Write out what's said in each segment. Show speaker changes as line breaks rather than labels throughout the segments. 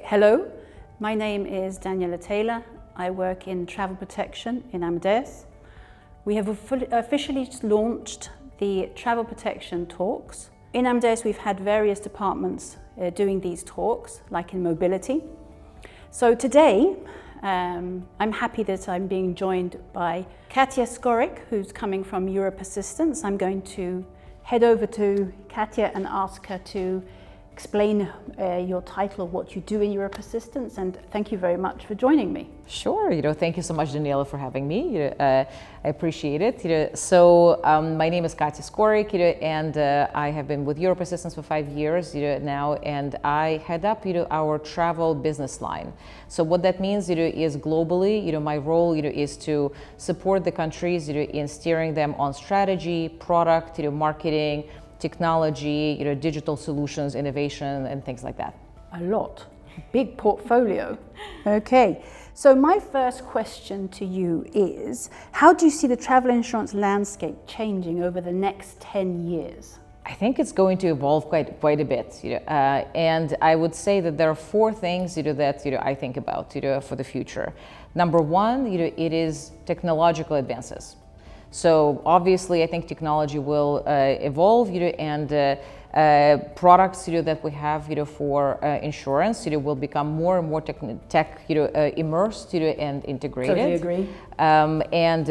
Hello, my name is Daniela Taylor. I work in travel protection in Amadeus. We have officially launched the travel protection talks. In Amadeus, we've had various departments doing these talks, like in mobility. So today, I'm happy that I'm being joined by Katya Skorik, who's coming from Europ Assistance. I'm going to head over to Katya and ask her to explain your title, what you do in Europ Assistance, and thank you very much for joining me.
Sure, thank you so much, Daniela, for having me. I appreciate it. So my name is Katya Skorik, and I have been with Europ Assistance for 5 years now, and I head up our travel business line. So what that means is globally, my role is to support the countries in steering them on strategy, product, marketing, technology, digital solutions, innovation, and things like that.
A lot, big portfolio. Okay, so my first question to you is, how do you see the travel insurance landscape changing over the next 10 years?
I think it's going to evolve quite a bit, and I would say that there are 4 things that I think about for the future. Number one, it is technological advances. So obviously, I think technology will evolve, and products that we have for insurance will become more and more tech immersed and integrated.
Totally agree.
And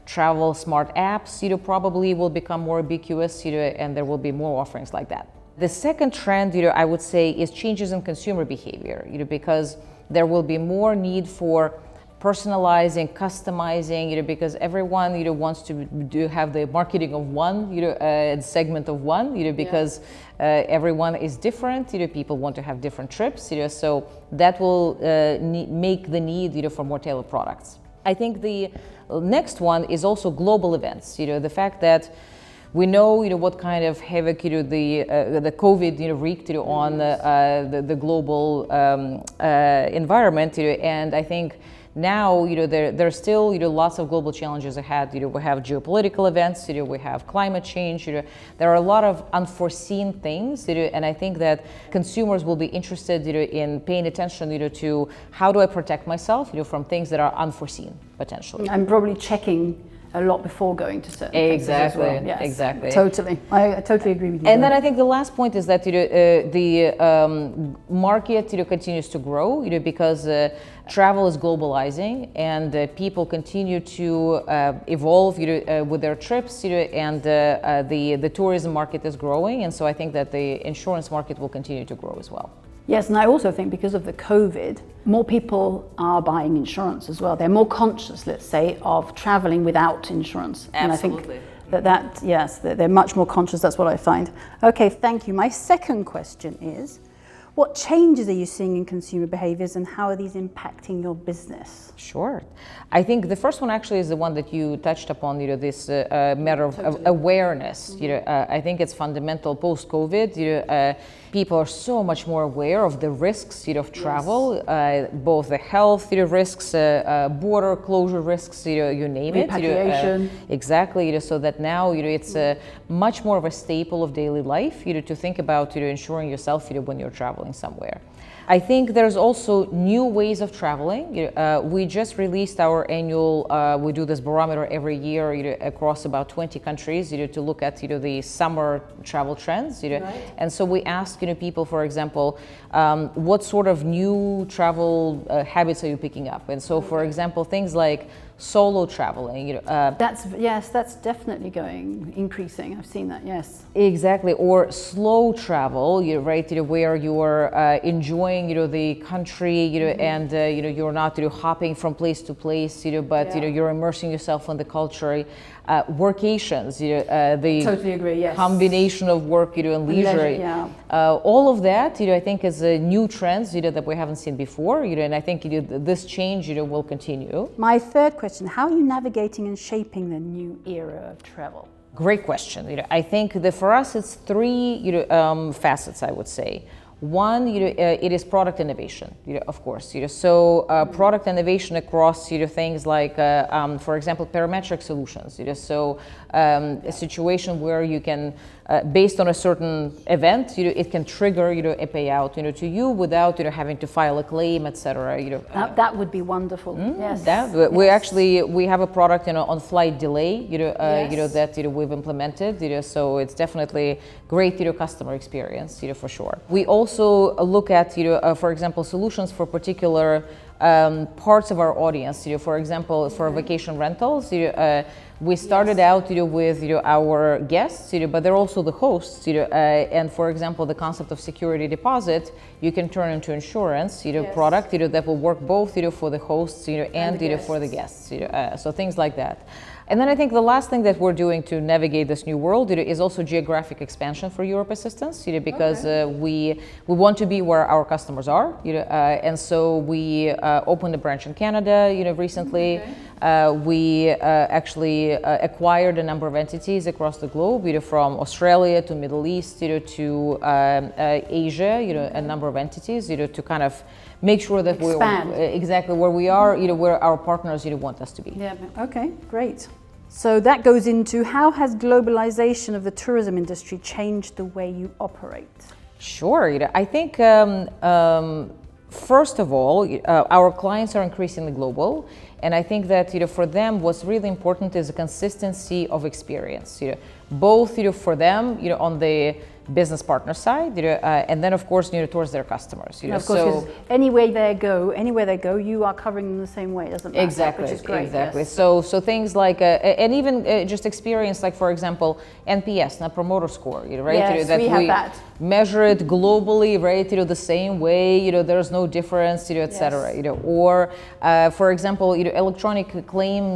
travel smart apps probably will become more ubiquitous, and there will be more offerings like that. The second trend I would say is changes in consumer behavior, because there will be more need for personalizing, customizing, because everyone wants to have the marketing of one segment of one, because everyone is different. People want to have different trips, so that will make the need for more tailored products. I think the next one is also global events. The fact that we know what kind of havoc the COVID wreaked on the global environment, and I think now, there's still, lots of global challenges ahead. We have geopolitical events, we have climate change, there are a lot of unforeseen things, and I think that consumers will be interested, in paying attention, to how do I protect myself, from things that are unforeseen, potentially.
I'm probably checking a lot before going to certain places as well. Yes,
exactly.
Totally. I totally agree with you.
And then I think the last point is that the market continues to grow because travel is globalizing, and people continue to evolve with their trips, and the tourism market is growing, and so I think that the insurance market will continue to grow as well.
Yes, and I also think because of the COVID, more people are buying insurance as well. They're more conscious, let's say, of traveling without insurance.
Absolutely.
And I think yes, they're much more conscious. That's what I find. Okay, thank you. My second question is, what changes are you seeing in consumer behaviors, and how are these impacting your business?
Sure. I think the first one actually is the one that you touched upon, this matter of awareness.
Mm-hmm.
I think it's fundamental post-COVID. People are so much more aware of the risks of travel, yes. Both the health risks, border closure risks, you name it.
Repatriation.
Exactly. So that now it's much more of a staple of daily life. To think about insuring yourself when you're traveling somewhere. I think there's also new ways of traveling. We just released our annual, we do this barometer every year across about 20 countries to look at the summer travel trends.
Right.
And so we ask people, for example, what sort of new travel habits are you picking up? And so, for example, things like solo traveling.
That's definitely increasing. I've seen that. Yes.
Exactly. Or slow travel, right? Where you are enjoying, the country, and you're not, hopping from place to place, but you're immersing yourself in the culture. Workations, the
totally agree. Yes.
Combination of work, and leisure.
Yeah.
All of that, I think, is a new trends, that we haven't seen before, and I think this change, will continue.
My third question: how are you navigating and shaping the new era of travel?
Great question. I think that for us, it's 3 facets, I would say. One, it is product innovation, of course. So product innovation across things like, for example, parametric solutions. So a situation where you can, based on a certain event, it can trigger a payout to you without having to file a claim, etc.
That would be wonderful. Yes.
We have a product on flight delay, that we've implemented. So it's definitely great customer experience, for sure. We also look at for example, solutions for particular parts of our audience. For example, for vacation rentals, we started out with our guests, but they're also the hosts. And for example, the concept of security deposit, you can turn into insurance product that will work both for the hosts and for the guests. So things like that. And then I think the last thing that we're doing to navigate this new world is also geographic expansion for Europ Assistance, because we want to be where our customers are, and so we opened a branch in Canada, recently. We actually acquired a number of entities across the globe, from Australia to Middle East, to Asia, a number of entities, to kind of make sure that we're exactly where we are, where our partners want us to be.
Yeah. Okay. Great. So that goes into how has globalization of the tourism industry changed the way you operate?
Sure. I think first of all, our clients are increasingly global, and I think that for them, what's really important is a consistency of experience. Both for them, on the business partner side, and then of course towards their customers.
Of course, so anywhere they go, you are covering them the same way, doesn't matter.
Exactly,
which is great,
exactly.
Yes.
So things like, and even just experience, like for example, NPS, Net Promoter Score, right?
Yes,
that
we have that.
Measure it globally, right? The same way, there's no difference, etc. Or for example, electronic claim,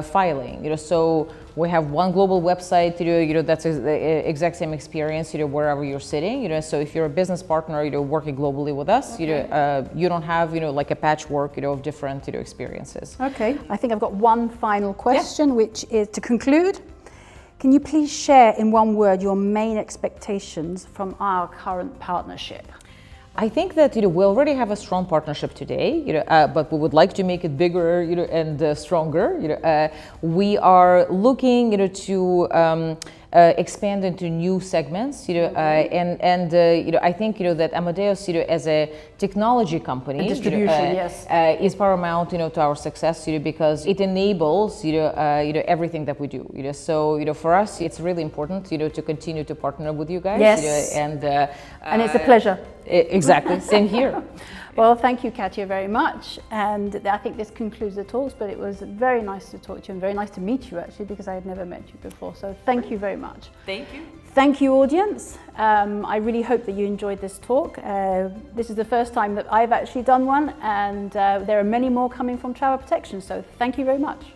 filing, so. We have one global website, that's the exact same experience, wherever you're sitting, so if you're a business partner, working globally with us, you don't have, like a patchwork, of different, experiences.
Okay, I think I've got one final question, which is to conclude. Can you please share in one word your main expectations from our current partnership?
I think that we already have a strong partnership today, but we would like to make it bigger, and stronger. We are looking, to expand into new segments, and I think that Amadeus, as a technology company,
and distribution, yes,
is paramount, to our success, because it enables, everything that we do. So for us, it's really important, to continue to partner with you guys.
Yes, and it's a pleasure.
Exactly, same here.
Well, thank you, Katya, very much. And I think this concludes the talks, but it was very nice to talk to you and very nice to meet you, actually, because I had never met you before. So thank you very much.
Thank you.
Thank you, audience. I really hope that you enjoyed this talk. This is the first time that I've actually done one, and there are many more coming from Travel Protection. So thank you very much.